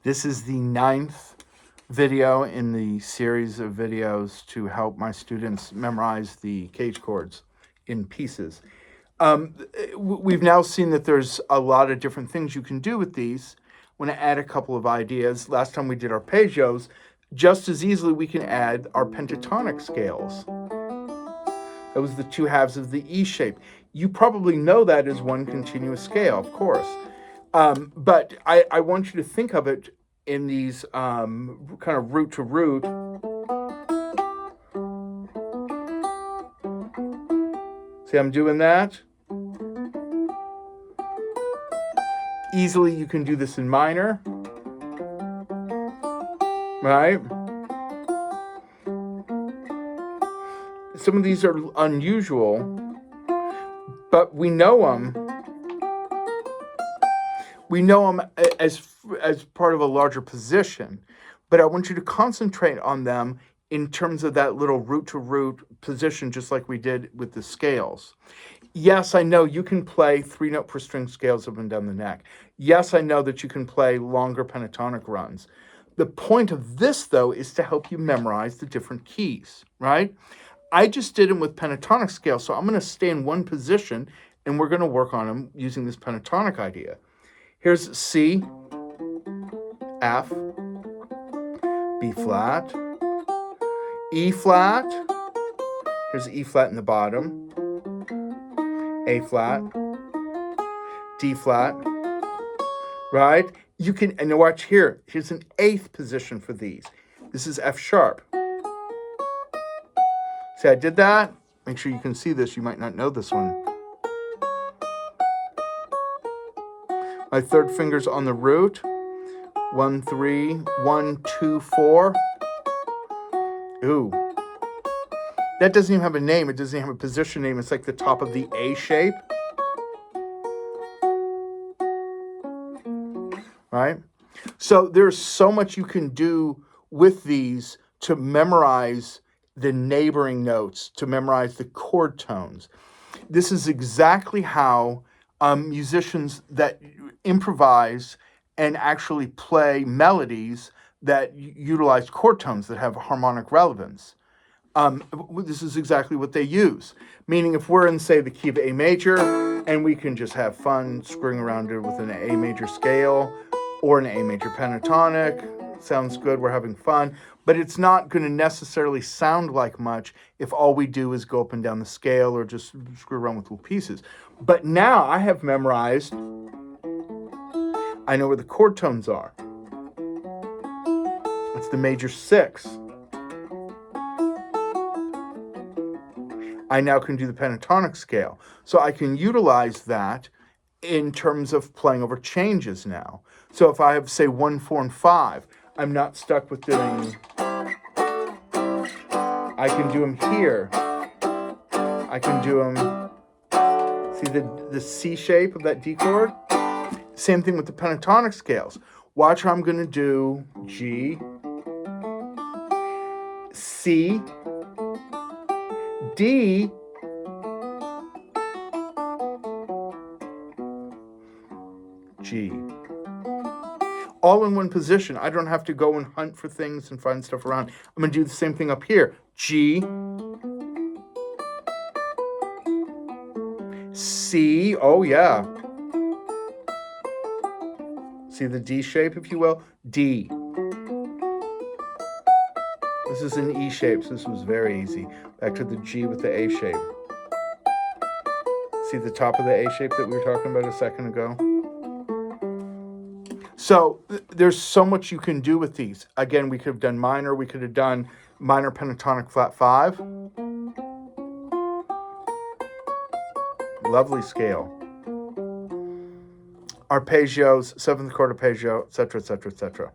This is the 9th video in the series of videos to help my students memorize the cage chords in pieces. We've now seen that there's a lot of different things you can do with these. I want to add a couple of ideas. Last time we did arpeggios, just as easily we can add our pentatonic scales. That was the two halves of the E shape. You probably know that as one continuous scale, of course. But I want you to think of it in these kind of root to root. See, I'm doing that. Easily, you can do this in minor, right? Some of these are unusual, but we know them. We know them as part of a larger position, but I want you to concentrate on them in terms of that little root to root position, just like we did with the scales. Yes, I know you can play 3-note per string scales up and down the neck. Yes, I know that you can play longer pentatonic runs. The point of this, though, is to help you memorize the different keys, right? I just did them with pentatonic scale, so I'm going to stay in one position, and we're going to work on them using this pentatonic idea. Here's C, F, B flat, E flat. Here's E flat in the bottom. A flat, D flat, right? You can, and watch here, here's an 8th position for these. This is F sharp. See, I did that. Make sure you can see this. You might not know this one. My third finger's on the root. 1, 3, 1, 2, 4. Ooh. That doesn't even have a name. It doesn't even have a position name. It's like the top of the A shape. Right? So there's so much you can do with these to memorize the neighboring notes, to memorize the chord tones. This is exactly how musicians that improvise and actually play melodies that utilize chord tones that have harmonic relevance. This is exactly what they use. Meaning if we're in, say, the key of A major, and we can just have fun screwing around it with an A major scale or an A major pentatonic, sounds good, we're having fun, but it's not going to necessarily sound like much if all we do is go up and down the scale or just screw around with little pieces. But now I have memorized, I know where the chord tones are. It's the major 6. I now can do the pentatonic scale. So I can utilize that in terms of playing over changes now. So if I have, say, 1, 4, and 5, I'm not stuck with doing, I can do them here. I can do them, see the C shape of that D chord? Same thing with the pentatonic scales. Watch how I'm going to do G, C, D, G. All in one position. I don't have to go and hunt for things and find stuff around. I'm going to do the same thing up here. G, C, oh yeah. See the D shape, if you will? D. This is an E shape, so this was very easy. Back to the G with the A shape. See the top of the A shape that we were talking about a second ago? So there's so much you can do with these. Again, we could have done minor. We could have done minor pentatonic flat 5. Lovely scale. Arpeggios, 7th chord arpeggio, etc., etc., etc.